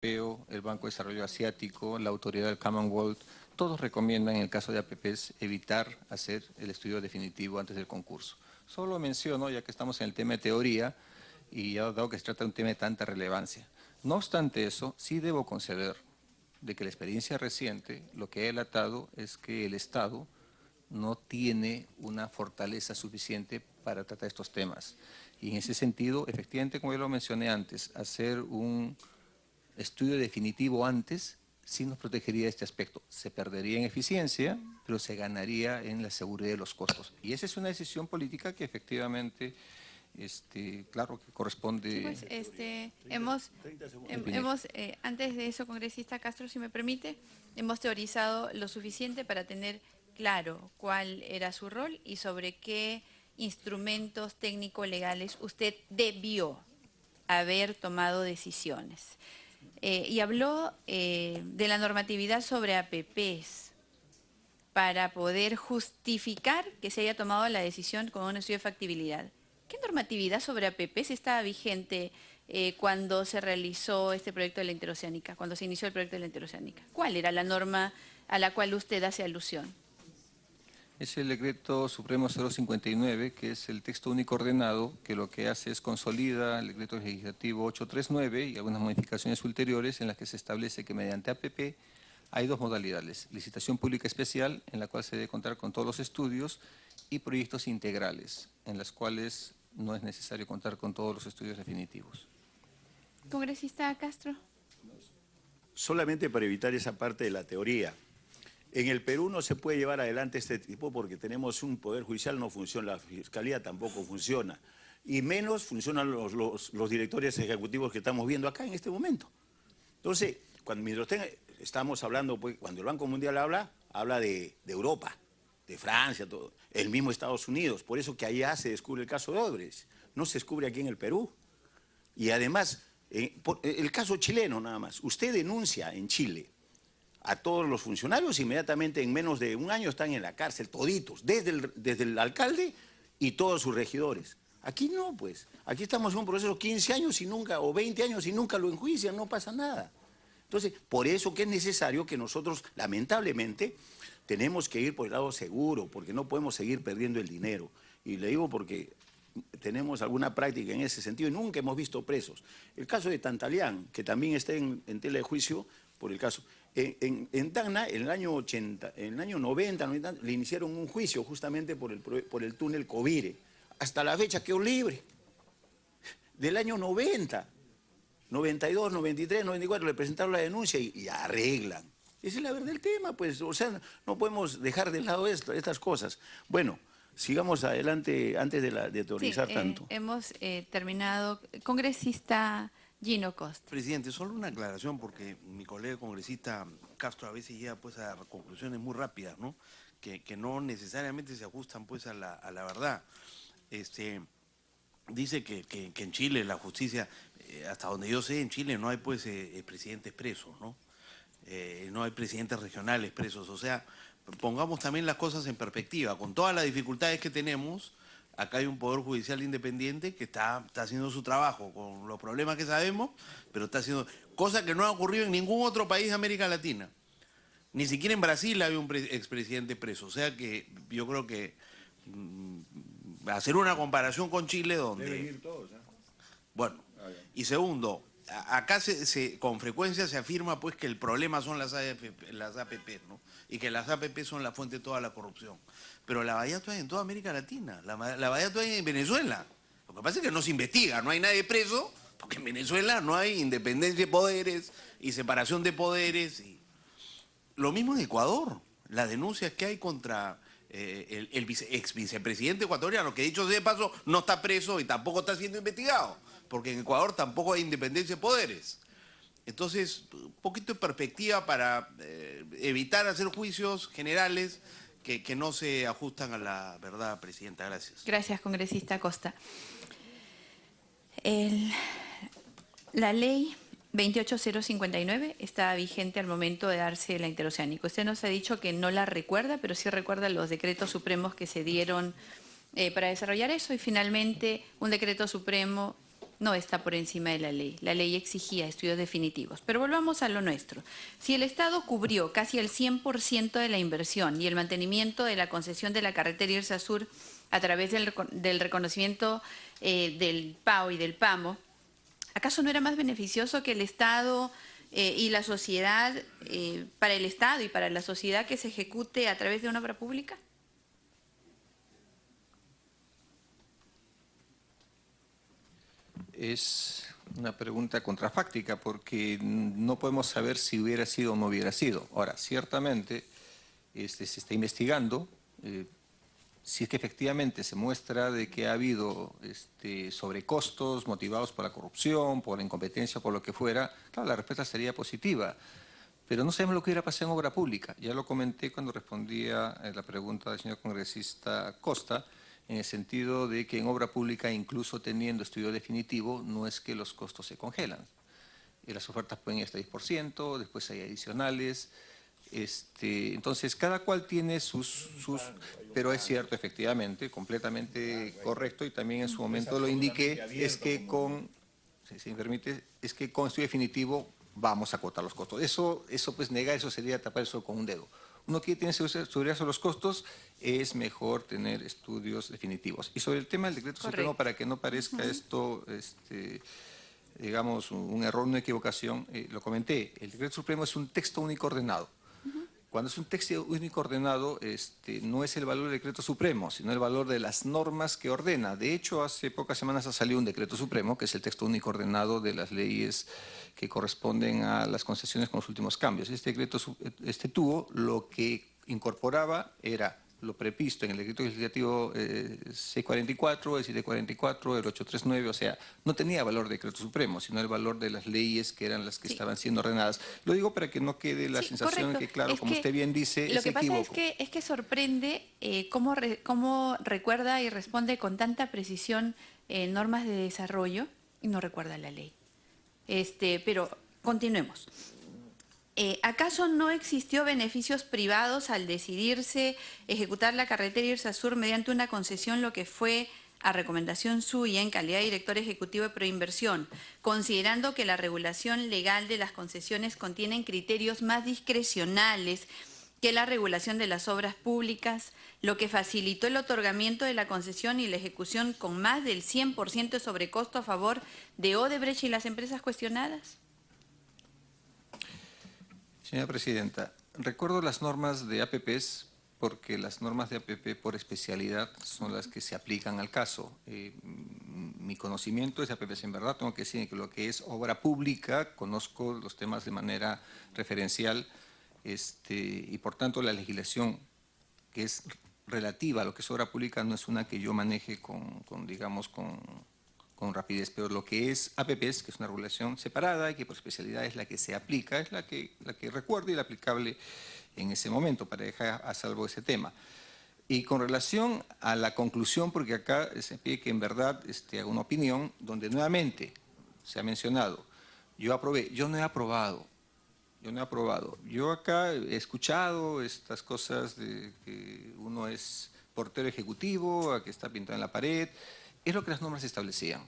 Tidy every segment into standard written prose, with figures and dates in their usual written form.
Europeo, el Banco de Desarrollo Asiático, la autoridad del Commonwealth, todos recomiendan en el caso de APPs evitar hacer el estudio definitivo antes del concurso. Solo lo menciono ya que estamos en el tema de teoría y ya dado que se trata de un tema de tanta relevancia. No obstante eso, sí debo conceder de que la experiencia reciente lo que ha delatado es que el Estado no tiene una fortaleza suficiente para tratar estos temas. Y en ese sentido, efectivamente, como yo lo mencioné antes, hacer un estudio definitivo antes sí nos protegería este aspecto. Se perdería en eficiencia, pero se ganaría en la seguridad de los costos. Y esa es una decisión política que efectivamente, claro que corresponde... Sí, pues, antes de eso, congresista Castro, si me permite, hemos teorizado lo suficiente para tener claro cuál era su rol y sobre qué instrumentos técnico-legales usted debió haber tomado decisiones. Y habló de la normatividad sobre APPs para poder justificar que se haya tomado la decisión con un estudio de factibilidad. ¿Qué normatividad sobre APPs estaba vigente cuando se realizó este proyecto de la interoceánica, cuando se inició el proyecto de la interoceánica? ¿Cuál era la norma a la cual usted hace alusión? Es el decreto supremo 059, que es el texto único ordenado, que lo que hace es consolida el decreto legislativo 839 y algunas modificaciones ulteriores en las que se establece que mediante APP hay dos modalidades: licitación pública especial, en la cual se debe contar con todos los estudios, y proyectos integrales, en las cuales no es necesario contar con todos los estudios definitivos. Congresista Castro. Solamente para evitar esa parte de la teoría. En el Perú no se puede llevar adelante este tipo porque tenemos un poder judicial, no funciona, la fiscalía tampoco funciona. Y menos funcionan los directores ejecutivos que estamos viendo acá en este momento. Entonces, estamos hablando, pues, cuando el Banco Mundial habla de Europa, de Francia, todo, el mismo Estados Unidos. Por eso que allá se descubre el caso de Odebrecht, no se descubre aquí en el Perú. Y además, el caso chileno nada más, usted denuncia en Chile a todos los funcionarios, inmediatamente en menos de un año están en la cárcel, toditos, desde el alcalde y todos sus regidores. Aquí no, pues. Aquí estamos en un proceso de 15 años y nunca, o 20 años y nunca lo enjuician, no pasa nada. Entonces, por eso que es necesario que nosotros, lamentablemente, tenemos que ir por el lado seguro, porque no podemos seguir perdiendo el dinero. Y le digo porque tenemos alguna práctica en ese sentido y nunca hemos visto presos. El caso de Tantalián, que también está en tela de juicio por el caso. En Tacna, en el año 90, le iniciaron un juicio justamente por el túnel Covire. Hasta la fecha quedó libre. Del año 90, 92, 93, 94, le presentaron la denuncia y arreglan. Esa es la verdad del tema, pues. O sea, no podemos dejar de lado estas cosas. Bueno, sigamos adelante antes de teorizar tanto. Hemos terminado. Congresista Gino Costa. Presidente, solo una aclaración porque mi colega congresista Castro a veces llega pues a conclusiones muy rápidas, ¿no? Que no necesariamente se ajustan pues a la verdad. Dice que en Chile la justicia, hasta donde yo sé, en Chile no hay pues presidentes presos, ¿no? No hay presidentes regionales presos. O sea, pongamos también las cosas en perspectiva. Con todas las dificultades que tenemos, acá hay un poder judicial independiente que está haciendo su trabajo con los problemas que sabemos, pero está haciendo cosa que no ha ocurrido en ningún otro país de América Latina. Ni siquiera en Brasil había un expresidente preso. O sea que yo creo que hacer una comparación con Chile donde... Deben ir todos, ¿eh? Bueno, y segundo, acá con frecuencia se afirma pues que el problema son las APP, ¿no? Y que las APP son la fuente de toda la corrupción. Pero la vallata hay en toda América Latina, la vallata hay en Venezuela. Lo que pasa es que no se investiga, no hay nadie preso, porque en Venezuela no hay independencia de poderes y separación de poderes. Lo mismo en Ecuador, las denuncias que hay contra el ex vicepresidente ecuatoriano, que dicho sea de paso no está preso y tampoco está siendo investigado, porque en Ecuador tampoco hay independencia de poderes. Entonces, un poquito de perspectiva para evitar hacer juicios generales que no se ajustan a la verdad, Presidenta. Gracias. Gracias, congresista Costa. La ley 28059 está vigente al momento de darse la interoceánica. Usted nos ha dicho que no la recuerda, pero sí recuerda los decretos supremos que se dieron para desarrollar eso y finalmente un decreto supremo no está por encima de la ley. La ley exigía estudios definitivos. Pero volvamos a lo nuestro. Si el Estado cubrió casi el 100% de la inversión y el mantenimiento de la concesión de la carretera Irsa Sur a través del reconocimiento del PAO y del PAMO, ¿acaso no era más beneficioso que el Estado y la sociedad, para el Estado y para la sociedad, que se ejecute a través de una obra pública? Es una pregunta contrafáctica porque no podemos saber si hubiera sido o no hubiera sido. Ahora, ciertamente se está investigando si es que efectivamente se muestra de que ha habido sobrecostos motivados por la corrupción, por la incompetencia, por lo que fuera. Claro, la respuesta sería positiva. Pero no sabemos lo que hubiera pasado en obra pública. Ya lo comenté cuando respondía a la pregunta del señor congresista Costa, en el sentido de que en obra pública, incluso teniendo estudio definitivo, no es que los costos se congelan. Las ofertas pueden ir hasta 10%, después hay adicionales. Entonces, cada cual tiene sus... Pero es cierto, efectivamente, completamente correcto, y también en su momento lo indiqué, es que con, si me permite, es que con estudio definitivo vamos a acotar los costos. Eso pues negar eso sería tapar eso con un dedo. Uno que tiene seguridad sobre los costos, es mejor tener estudios definitivos. Y sobre el tema del decreto supremo, para que no parezca esto, digamos, un error, una equivocación, lo comenté, el decreto supremo es un texto único ordenado. Cuando es un texto único ordenado, no es el valor del decreto supremo, sino el valor de las normas que ordena. De hecho, hace pocas semanas ha salido un decreto supremo, que es el texto único ordenado de las leyes que corresponden a las concesiones con los últimos cambios. Este decreto tuvo lo que incorporaba era lo previsto en el decreto legislativo 644, el 744, el 839, o sea, no tenía valor de decreto supremo, sino el valor de las leyes que eran las que estaban siendo ordenadas. Lo digo para que no quede la sensación de que, claro, como usted bien dice, lo que pasa es que sorprende cómo recuerda y responde con tanta precisión normas de desarrollo y no recuerda la ley. Pero continuemos. ¿Acaso no existió beneficios privados al decidirse ejecutar la carretera Irsa Sur mediante una concesión, lo que fue a recomendación suya en calidad de director ejecutivo de Proinversión, considerando que la regulación legal de las concesiones contienen criterios más discrecionales que la regulación de las obras públicas, lo que facilitó el otorgamiento de la concesión y la ejecución con más del 100% de sobrecosto a favor de Odebrecht y las empresas cuestionadas? Señora Presidenta, recuerdo las normas de APPs porque las normas de APP por especialidad son las que se aplican al caso. Mi conocimiento es de APPs, en verdad tengo que decir que lo que es obra pública, conozco los temas de manera referencial, y por tanto la legislación que es relativa a lo que es obra pública no es una que yo maneje con rapidez, pero lo que es APPs, que es una regulación separada y que por especialidad es la que se aplica, es la que recuerdo y la aplicable en ese momento, para dejar a salvo ese tema. Y con relación a la conclusión, porque acá se pide que en verdad haga una opinión, donde nuevamente se ha mencionado, yo aprobé, yo no he aprobado. Yo acá he escuchado estas cosas de que uno es portero ejecutivo, a que está pintado en la pared. Es lo que las normas establecían.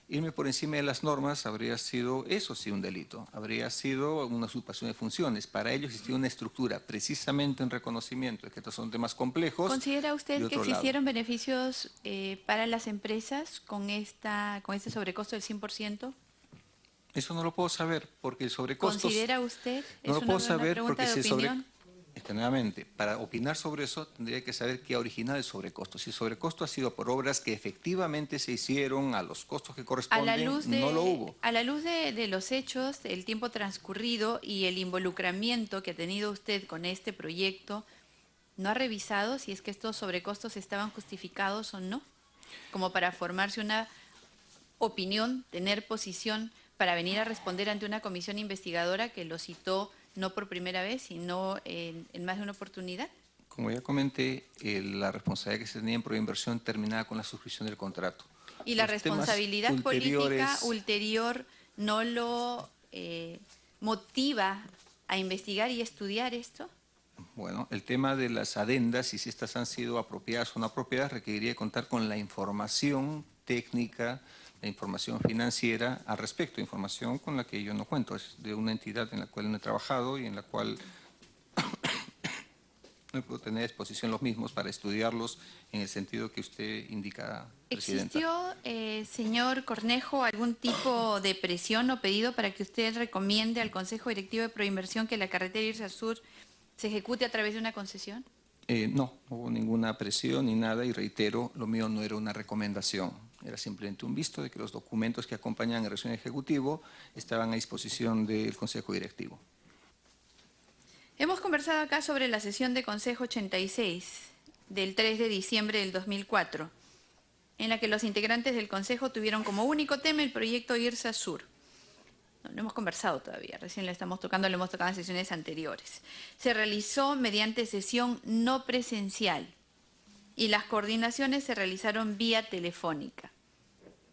Irme por encima de las normas habría sido, eso sí, un delito. Habría sido una usurpación de funciones. Para ello existía una estructura, precisamente en reconocimiento de que estos son temas complejos. ¿Considera usted que existieron beneficios para las empresas con este sobrecosto del 100%? Eso no lo puedo saber, porque el sobrecosto... ¿Considera usted? No lo puedo saber porque si nuevamente, para opinar sobre eso tendría que saber qué ha originado el sobrecosto. Si el sobrecosto ha sido por obras que efectivamente se hicieron a los costos que corresponden, no lo hubo. A la luz de los hechos, el tiempo transcurrido y el involucramiento que ha tenido usted con este proyecto, ¿no ha revisado si es que estos sobrecostos estaban justificados o no? Como para formarse una opinión, tener posición para venir a responder ante una comisión investigadora que lo citó no por primera vez, sino en más de una oportunidad. Como ya comenté, la responsabilidad que se tenía en Proinversión terminaba con la suscripción del contrato. ¿Y la responsabilidad política ulterior no lo motiva a investigar y estudiar esto? Bueno, el tema de las adendas, y si estas han sido apropiadas o no apropiadas, requeriría contar con la información técnica la información financiera al respecto, información con la que yo no cuento, es de una entidad en la cual no he trabajado y en la cual no puedo tener a disposición los mismos para estudiarlos en el sentido que usted indica, Presidenta. ¿Existió, señor Cornejo, algún tipo de presión o pedido para que usted recomiende al Consejo Directivo de Proinversión que la carretera Irsa Sur se ejecute a través de una concesión? No hubo ninguna presión ni nada y reitero, lo mío no era una recomendación, era simplemente un visto de que los documentos que acompañan el resumen ejecutivo estaban a disposición del Consejo Directivo. Hemos conversado acá sobre la sesión de Consejo 86 del 3 de diciembre del 2004, en la que los integrantes del Consejo tuvieron como único tema el proyecto Irsa Sur. No hemos conversado todavía, recién le estamos tocando, lo hemos tocado en sesiones anteriores. Se realizó mediante sesión no presencial y las coordinaciones se realizaron vía telefónica.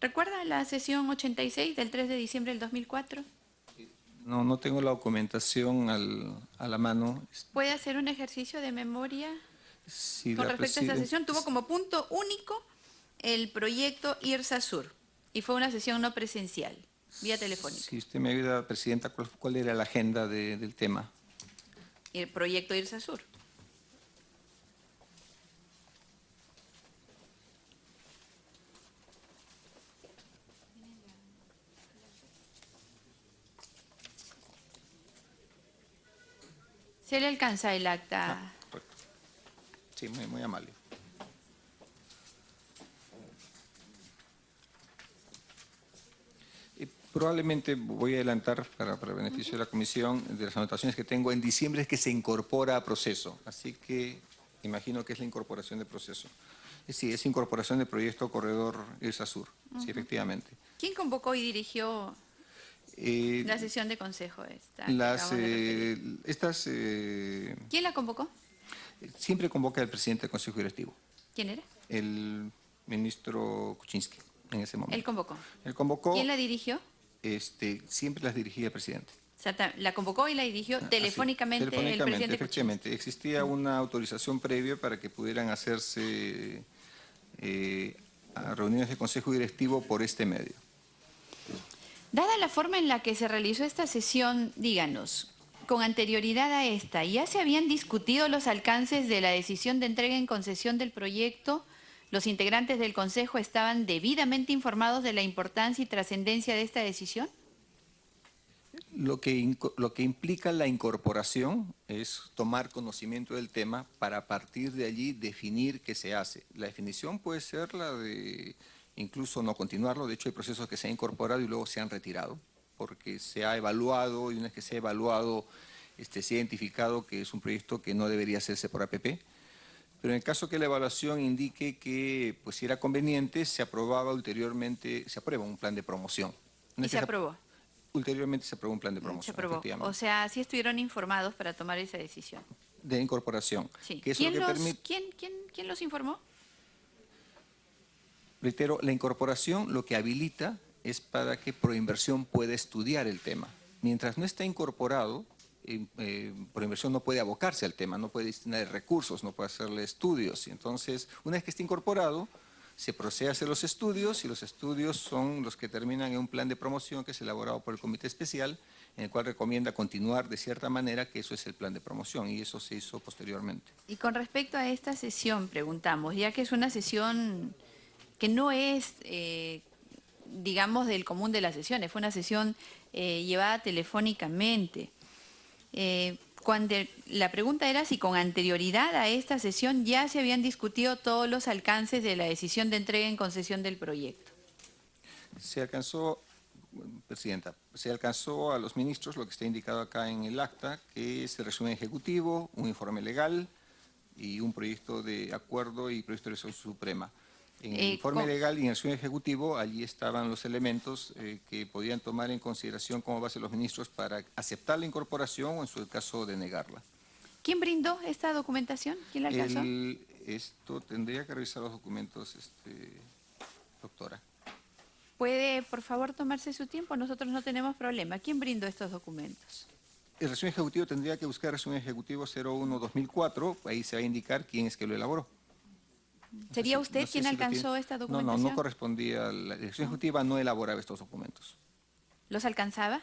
¿Recuerda la sesión 86 del 3 de diciembre del 2004? No tengo la documentación a la mano. ¿Puede hacer un ejercicio de memoria Si con la respecto a esta sesión? Tuvo como punto único el proyecto Irsa Sur y fue una sesión no presencial, vía telefónica. Si usted me ayuda, Presidenta, ¿cuál era la agenda del tema? El proyecto Irsa Sur. ¿Se le alcanza el acta? Correcto. Sí, muy amable. Probablemente voy a adelantar para beneficio de la comisión de las anotaciones que tengo en diciembre es que se incorpora a proceso, así que imagino que es la incorporación de proceso. Sí, es incorporación del proyecto Corredor Irsa Sur, sí, efectivamente. ¿Quién convocó y dirigió la sesión de consejo esta? ¿Quién la convocó? Siempre convoca el presidente del Consejo Directivo. ¿Quién era? El ministro Kuczynski, en ese momento. Él convocó. Él convocó. ¿Quién la dirigió? Siempre las dirigía el presidente. O sea, la convocó y la dirigió telefónicamente, el presidente efectivamente. Existía una autorización previa para que pudieran hacerse a reuniones de Consejo Directivo por este medio. Dada la forma en la que se realizó esta sesión, díganos, con anterioridad a esta, ¿ya se habían discutido los alcances de la decisión de entrega en concesión del proyecto? ¿Los integrantes del Consejo estaban debidamente informados de la importancia y trascendencia de esta decisión? Lo que implica la incorporación es tomar conocimiento del tema para a partir de allí definir qué se hace. La definición puede ser la de incluso no continuarlo, de hecho hay procesos que se han incorporado y luego se han retirado, porque se ha evaluado y una vez que se ha evaluado se ha identificado que es un proyecto que no debería hacerse por APP. Pero en el caso que la evaluación indique que pues, si era conveniente, se aprueba ulteriormente, se aprueba un plan de promoción. ¿Y se aprobó? Ulteriormente se aprobó un plan de promoción. Se aprobó. O sea, sí estuvieron informados para tomar esa decisión. De incorporación. Sí. Que es ¿Quién los informó? Reitero, la incorporación lo que habilita es para que Proinversión pueda estudiar el tema. Mientras no está incorporado, Proinversión no puede abocarse al tema, no puede destinar recursos, no puede hacerle estudios. Y entonces, una vez que está incorporado, se procede a hacer los estudios y los estudios son los que terminan en un plan de promoción que es elaborado por el Comité Especial, en el cual recomienda continuar de cierta manera, que eso es el plan de promoción y eso se hizo posteriormente. Y con respecto a esta sesión, preguntamos, ya que es una sesión que no es, digamos, del común de las sesiones, fue una sesión llevada telefónicamente. La pregunta era si con anterioridad a esta sesión ya se habían discutido todos los alcances de la decisión de entrega en concesión del proyecto. Se alcanzó, Presidenta, se alcanzó a los ministros lo que está indicado acá en el acta, que es el resumen ejecutivo, un informe legal y un proyecto de acuerdo y proyecto de resolución suprema. En el informe legal y en el resumen ejecutivo, allí estaban los elementos que podían tomar en consideración como base los ministros para aceptar la incorporación o en su caso denegarla. ¿Quién brindó esta documentación? ¿Quién la alcanzó? Esto tendría que revisar los documentos, doctora. ¿Puede, por favor, tomarse su tiempo? Nosotros no tenemos problema. ¿Quién brindó estos documentos? El resumen ejecutivo tendría que buscar el resumen ejecutivo 01-2004, ahí se va a indicar quién es que lo elaboró. ¿Sería usted quien alcanzó esta documentación? No correspondía. La Dirección Ejecutiva no elaboraba estos documentos. ¿Los alcanzaba?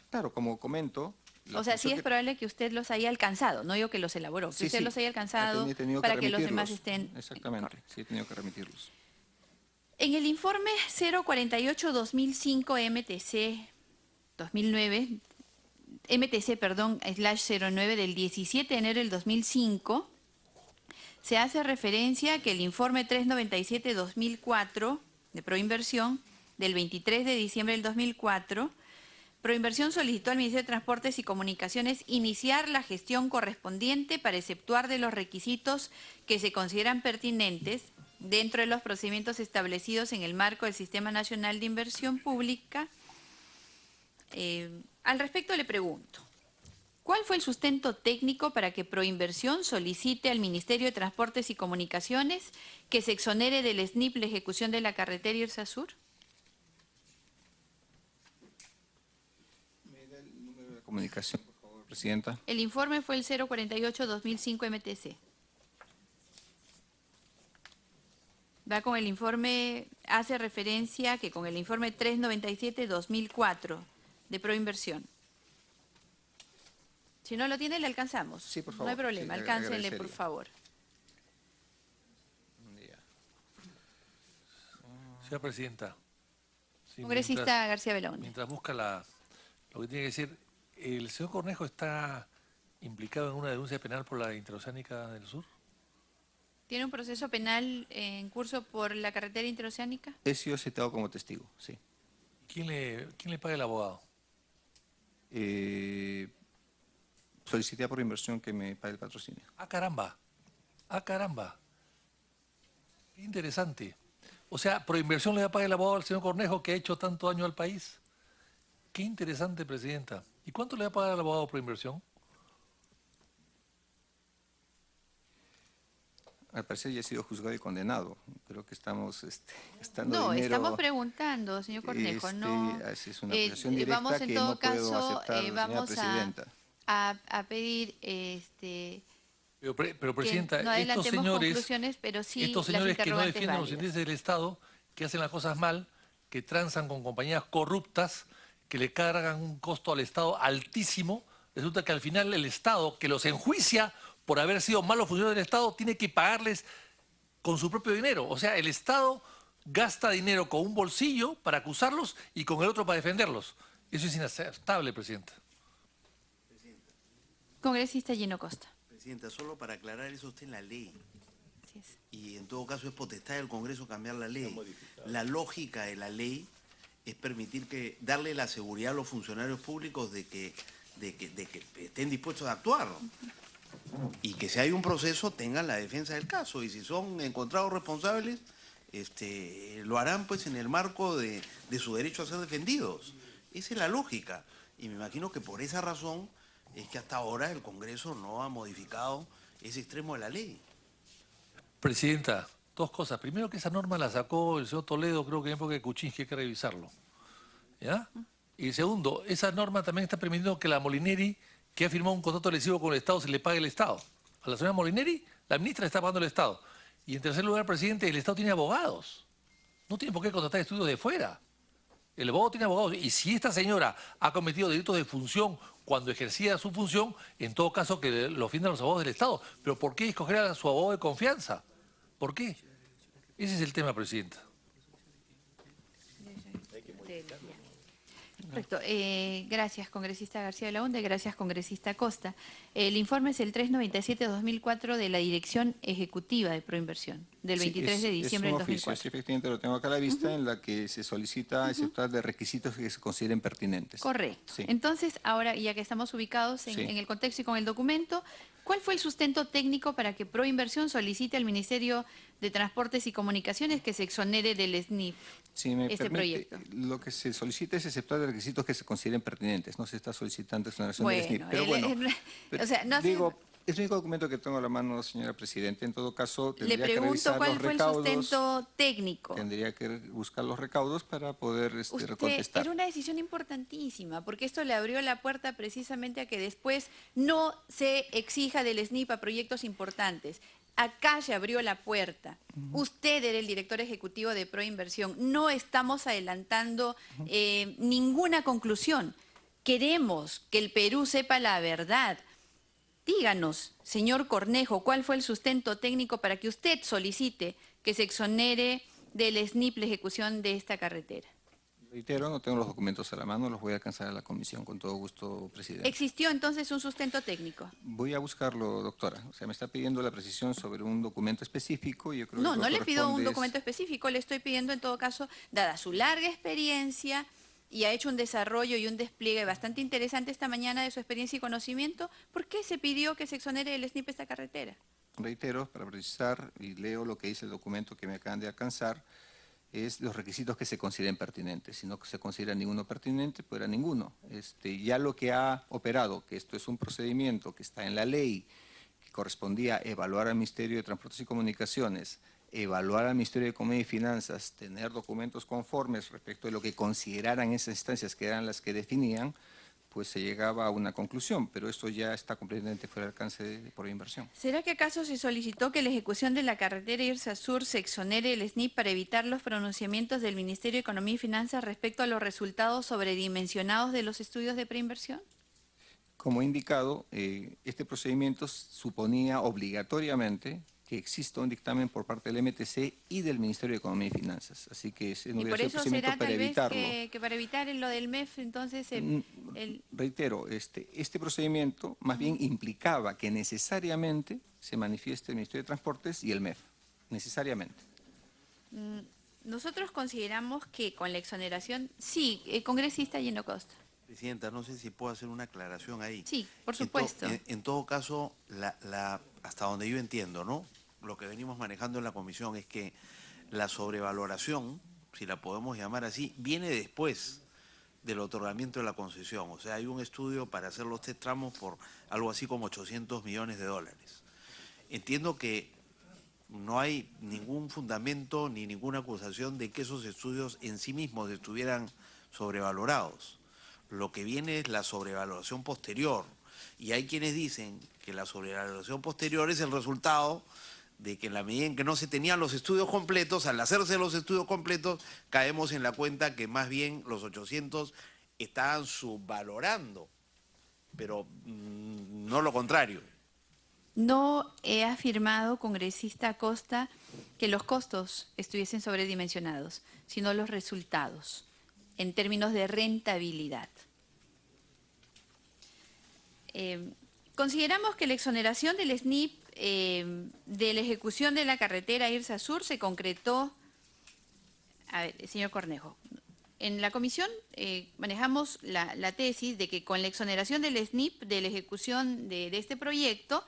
Claro, como comento... O sea, sí es probable que usted los haya alcanzado, no digo que los elaboró, que usted los haya alcanzado para que los demás estén... Exactamente, sí he tenido que remitirlos. En el informe 048-2005 MTC 2009, MTC/09 del 17 de enero del 2005, se hace referencia que el informe 397-2004 de Proinversión del 23 de diciembre del 2004, Proinversión solicitó al Ministerio de Transportes y Comunicaciones iniciar la gestión correspondiente para exceptuar de los requisitos que se consideran pertinentes dentro de los procedimientos establecidos en el marco del Sistema Nacional de Inversión Pública. Al respecto le pregunto, ¿cuál fue el sustento técnico para que Proinversión solicite al Ministerio de Transportes y Comunicaciones que se exonere del SNIP la ejecución de la carretera Irsasur? Comunicación, por favor, Presidenta. El informe fue el 048-2005 MTC. Va con el informe, hace referencia que con el informe 397-2004 de Proinversión. Si no lo tiene, le alcanzamos. Sí, por favor. No hay problema, sí, alcáncenle, por favor. Señora Presidenta. Sí, Congresista García Belaúnde. Mientras busca lo que tiene que decir, ¿el señor Cornejo está implicado en una denuncia penal por la Interoceánica del Sur? ¿Tiene un proceso penal en curso por la carretera interoceánica? He sido citado como testigo, sí. ¿Quién le paga el abogado? Solicité por inversión que me pague el patrocinio. ¡Ah, caramba! ¡Ah, caramba! Qué interesante. O sea, Proinversión le va a pagar el abogado al señor Cornejo que ha hecho tanto daño al país. Qué interesante, Presidenta. ¿Y cuánto le va a pagar al abogado Proinversión? Al parecer ya he sido juzgado y condenado. Creo que estamos gastando No, dinero. estamos preguntando, señor Cornejo. No, Es una acusación directa vamos en que todo no puedo caso, aceptar, señora vamos Presidenta. a pedir Pero Presidenta, que no estos señores, conclusiones, pero sí estos señores que no las defienden los válidas. intereses del Estado, que hacen las cosas mal, que transan con compañías corruptas, que le cargan un costo al Estado altísimo, resulta que al final el Estado, que los enjuicia por haber sido malos funcionarios del Estado, tiene que pagarles con su propio dinero. O sea, el Estado gasta dinero con un bolsillo para acusarlos y con el otro para defenderlos. Eso es inaceptable, Presidenta. Congresista Gino Costa. Presidenta, solo para aclarar, eso está en la ley. Así es. Y en todo caso es potestad del Congreso cambiar la ley. La lógica de la ley es permitir darle la seguridad a los funcionarios públicos de que estén dispuestos a actuar. Y que si hay un proceso tengan la defensa del caso. Y si son encontrados responsables, lo harán pues en el marco de su derecho a ser defendidos. Esa es la lógica. Y me imagino que por esa razón es que hasta ahora el Congreso no ha modificado ese extremo de la ley. Presidenta, dos cosas. Primero, que esa norma la sacó el señor Toledo, creo que en época de Kuczynski, hay que revisarlo. ¿Ya? Y segundo, esa norma también está permitiendo que la Molineri, que ha firmado un contrato lesivo con el Estado, se le pague el Estado. A la señora Molineri, la ministra le está pagando el Estado. Y en tercer lugar, presidente, el Estado tiene abogados. No tiene por qué contratar estudios de fuera. El abogado tiene abogados. Y si esta señora ha cometido delitos de función cuando ejercía su función, en todo caso que lo defiendan los abogados del Estado. Pero ¿por qué escoger a su abogado de confianza? ¿Por qué? Ese es el tema, presidenta. Correcto. Gracias, congresista García Belaúnde. Gracias, congresista Costa. El informe es el 397-2004 de la Dirección Ejecutiva de Proinversión, del 23 de diciembre del 2004. Sí, efectivamente lo tengo acá a la vista, en la que se solicita aceptar de requisitos que se consideren pertinentes. Correcto. Sí. Entonces, ahora, ya que estamos ubicados en el contexto y con el documento, ¿cuál fue el sustento técnico para que Proinversión solicite al Ministerio de Transportes y Comunicaciones que se exonere del SNIP este proyecto? Lo que se solicita es aceptar de requisitos que se consideren pertinentes. No se está solicitando exoneración del SNIP. Pero o sea, no digo, es el único documento que tengo a la mano, señora Presidenta. En todo caso, le tendría que revisar pregunto cuál los fue recaudos. el sustento técnico. Tendría que buscar los recaudos para poder contestar. Era una decisión importantísima, porque esto le abrió la puerta precisamente a que después no se exija del SNIP a proyectos importantes. Acá se abrió la puerta. Usted era el director ejecutivo de Proinversión. No estamos adelantando ninguna conclusión. Queremos que el Perú sepa la verdad. Díganos, señor Cornejo, ¿cuál fue el sustento técnico para que usted solicite que se exonere del SNIP la ejecución de esta carretera? Reitero, no tengo los documentos a la mano, los voy a alcanzar a la comisión con todo gusto, presidente. ¿Existió entonces un sustento técnico? Voy a buscarlo, doctora. O sea, me está pidiendo la precisión sobre un documento específico y yo creo que No, lo no le pido un corresponde documento específico, le estoy pidiendo en todo caso, dada su larga experiencia y ha hecho un desarrollo y un despliegue bastante interesante esta mañana de su experiencia y conocimiento, ¿por qué se pidió que se exonere del SNIP esta carretera? Reitero, para precisar, y leo lo que dice el documento que me acaban de alcanzar, es los requisitos que se consideren pertinentes. Si no se considera ninguno pertinente, pues era ninguno. Ya lo que ha operado, que esto es un procedimiento que está en la ley, que correspondía evaluar al Ministerio de Transportes y Comunicaciones, evaluar al Ministerio de Economía y Finanzas, tener documentos conformes respecto de lo que consideraran esas instancias que eran las que definían, pues se llegaba a una conclusión, pero esto ya está completamente fuera del alcance de Proinversión. ¿Será que acaso se solicitó que la ejecución de la carretera Irsa Sur se exonere el SNIP para evitar los pronunciamientos del Ministerio de Economía y Finanzas respecto a los resultados sobredimensionados de los estudios de preinversión? Como he indicado, este procedimiento suponía obligatoriamente que exista un dictamen por parte del MTC y del Ministerio de Economía y Finanzas. Así que ese no y hubiera por sido eso procedimiento será para tal vez evitarlo. que para evitar lo del MEF, entonces Reitero, este procedimiento más bien implicaba que necesariamente se manifieste el Ministerio de Transportes y el MEF, necesariamente. Nosotros consideramos que con la exoneración, sí, congresista Gino Costa. Presidenta, no sé si puedo hacer una aclaración ahí. Sí, por supuesto. En todo caso, hasta donde yo entiendo, ¿no? Lo que venimos manejando en la comisión es que la sobrevaloración, si la podemos llamar así, viene después del otorgamiento de la concesión. O sea, hay un estudio para hacer los 3 tramos por algo así como 800 millones de dólares. Entiendo que no hay ningún fundamento ni ninguna acusación de que esos estudios en sí mismos estuvieran sobrevalorados. Lo que viene es la sobrevaloración posterior. Y hay quienes dicen que la sobrevaloración posterior es el resultado de que en la medida en que no se tenían los estudios completos, al hacerse los estudios completos, caemos en la cuenta que más bien los 800 estaban subvalorando, pero no lo contrario. No he afirmado, congresista Acosta, que los costos estuviesen sobredimensionados, sino los resultados, en términos de rentabilidad. Consideramos que la exoneración del SNIP de la ejecución de la carretera Irsa Sur se concretó. A ver, señor Cornejo, en la comisión manejamos la tesis de que con la exoneración del SNIP de la ejecución de este proyecto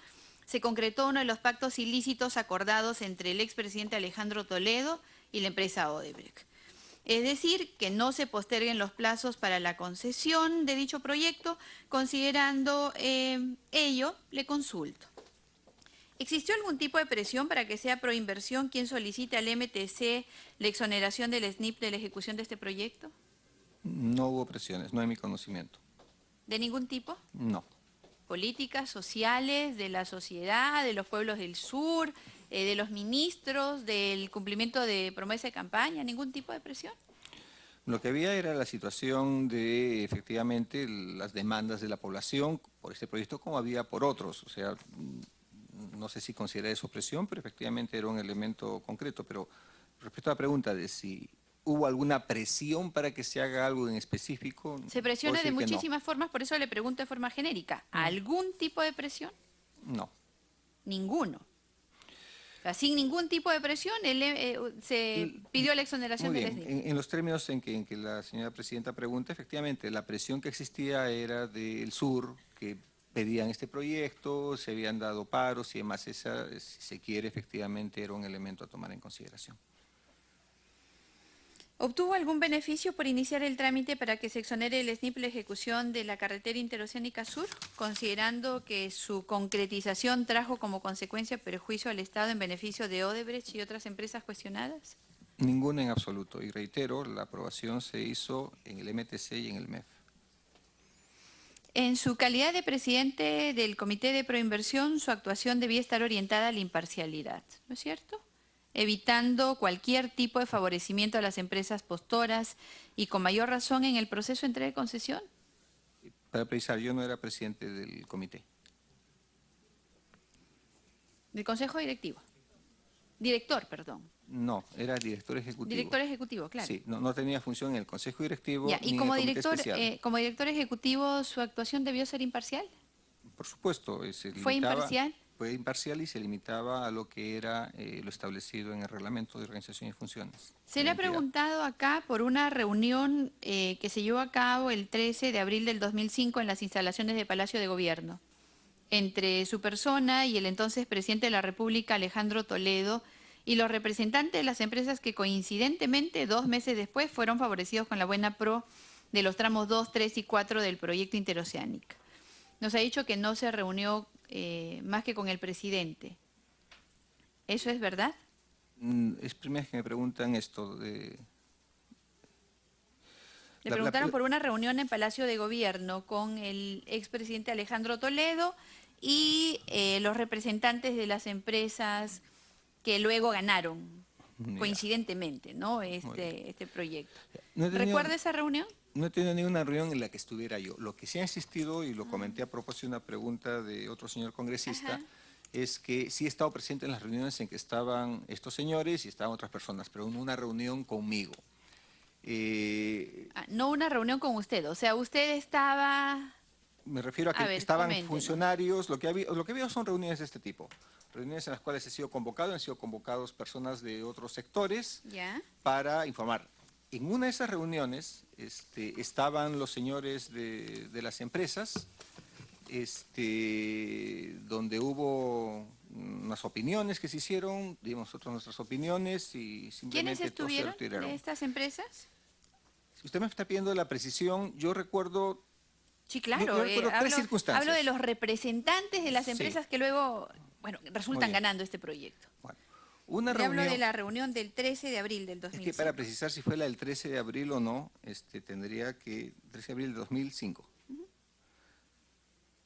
se concretó uno de los pactos ilícitos acordados entre el expresidente Alejandro Toledo y la empresa Odebrecht. Es decir, que no se posterguen los plazos para la concesión de dicho proyecto. Considerando ello, le consulto. ¿Existió algún tipo de presión para que sea Proinversión quien solicite al MTC la exoneración del SNIP de la ejecución de este proyecto? No hubo presiones, no hay mi conocimiento. ¿De ningún tipo? No. ¿Políticas sociales, de la sociedad, de los pueblos del sur, de los ministros, del cumplimiento de promesa de campaña? ¿Ningún tipo de presión? Lo que había era la situación de, efectivamente, las demandas de la población por este proyecto como había por otros. O sea, no sé si considera eso presión, pero efectivamente era un elemento concreto. Pero respecto a la pregunta de si hubo alguna presión para que se haga algo en específico. Se presiona de muchísimas no. formas, por eso le pregunto de forma genérica. ¿Algún tipo de presión? No. Ninguno. O sea, sin ningún tipo de presión, se pidió la exoneración del SNIP. En los términos en que la señora presidenta pregunta, efectivamente, la presión que existía era del sur, que pedían este proyecto, se habían dado paros y además esa, si se quiere, efectivamente era un elemento a tomar en consideración. ¿Obtuvo algún beneficio por iniciar el trámite para que se exonere el SNIP la ejecución de la carretera interoceánica sur, considerando que su concretización trajo como consecuencia perjuicio al Estado en beneficio de Odebrecht y otras empresas cuestionadas? Ninguna en absoluto. Y reitero, la aprobación se hizo en el MTC y en el MEF. En su calidad de presidente del Comité de Proinversión, su actuación debía estar orientada a la imparcialidad, ¿no es cierto? Evitando cualquier tipo de favorecimiento a las empresas postoras y con mayor razón en el proceso de entrega de concesión. Para precisar, yo no era presidente del comité. Del Consejo Directivo. Director, perdón. No, era director ejecutivo. Director ejecutivo, claro. Sí, no tenía función en el Consejo Directivo Ya, ni y en como el Comité director, Especial. como director ejecutivo, ¿su actuación debió ser imparcial? Por supuesto. ¿Fue imparcial? Fue imparcial y se limitaba a lo que era lo establecido en el Reglamento de Organización y Funciones. Se le ha preguntado acá por una reunión que se llevó a cabo el 13 de abril del 2005 en las instalaciones de Palacio de Gobierno, entre su persona y el entonces presidente de la República, Alejandro Toledo, y los representantes de las empresas que coincidentemente 2 meses después fueron favorecidos con la buena pro de los tramos 2, 3 y 4 del proyecto Interoceánica. Nos ha dicho que no se reunió más que con el presidente. ¿Eso es verdad? Es primera vez que me preguntan esto. Le preguntaron por una reunión en Palacio de Gobierno con el expresidente Alejandro Toledo y los representantes de las empresas que luego ganaron coincidentemente, ¿no? este proyecto. ¿Recuerda esa reunión? No he tenido ninguna reunión en la que estuviera yo. Lo que sí ha existido, y lo comenté a propósito de una pregunta de otro señor congresista, es que sí he estado presente en las reuniones en que estaban estos señores y estaban otras personas, pero en una reunión conmigo. No una reunión con usted, o sea, usted estaba... Me refiero a que estaban funcionarios, lo que había son reuniones de este tipo. Reuniones en las cuales he sido convocado, han sido convocados personas de otros sectores para informar. En una de esas reuniones estaban los señores de las empresas, donde hubo unas opiniones que se hicieron, dimos nosotros nuestras opiniones y simplemente... ¿Quiénes estuvieron de estas empresas? Si usted me está pidiendo la precisión, yo recuerdo... Sí, claro, yo recuerdo tres circunstancias. Hablo de los representantes de las empresas que luego, bueno, resultan ganando este proyecto. Bueno, hablo de la reunión del 13 de abril del 2005. Es que para precisar si fue la del 13 de abril o no, tendría que, 13 de abril de 2005,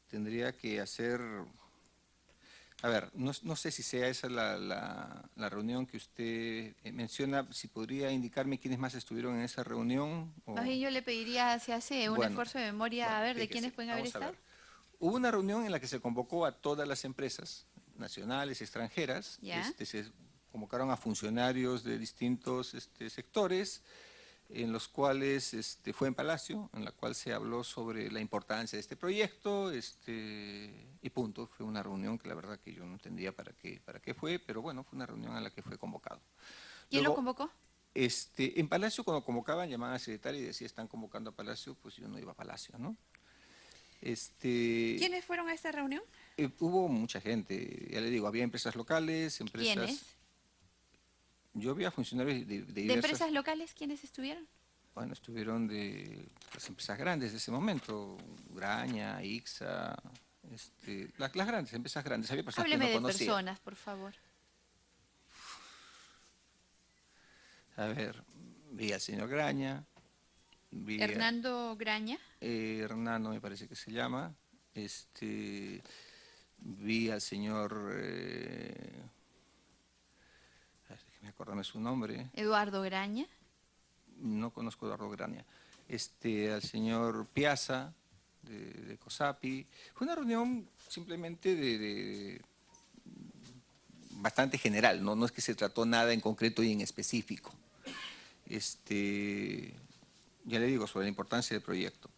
tendría que hacer, a ver, no sé si sea esa la reunión que usted menciona, si podría indicarme quiénes más estuvieron en esa reunión. Más bien yo le pediría, se hace un esfuerzo de memoria, a ver, de quiénes pueden haber estado. Hubo una reunión en la que se convocó a todas las empresas nacionales, extranjeras, se convocaron a funcionarios de distintos sectores, en los cuales fue en Palacio, en la cual se habló sobre la importancia de este proyecto, y punto. Fue una reunión que la verdad que yo no entendía para qué fue, pero bueno, fue una reunión a la que fue convocado. ¿Quién lo convocó? En Palacio, cuando convocaban, llamaban al secretario y decía, están convocando a Palacio, pues yo no iba a Palacio, ¿no? ¿Quiénes fueron a esta reunión? Hubo mucha gente, ya le digo, había empresas locales, empresas... ¿Quiénes? Yo vi a funcionarios de ¿De empresas locales quiénes estuvieron? Bueno, estuvieron de las empresas grandes de ese momento, Graña, Ixa, las grandes, empresas grandes. Había personas Hábleme que no conocía. de personas, por favor. A ver, vi al señor Graña. ¿Hernando Graña? Hernando me parece que se llama. Vi al señor... me acordarme su nombre. ¿Eduardo Graña? No conozco a Eduardo Graña. Al señor Piazza, de COSAPI. Fue una reunión simplemente bastante general, ¿no? No es que se trató nada en concreto y en específico. Ya le digo, sobre la importancia del proyecto.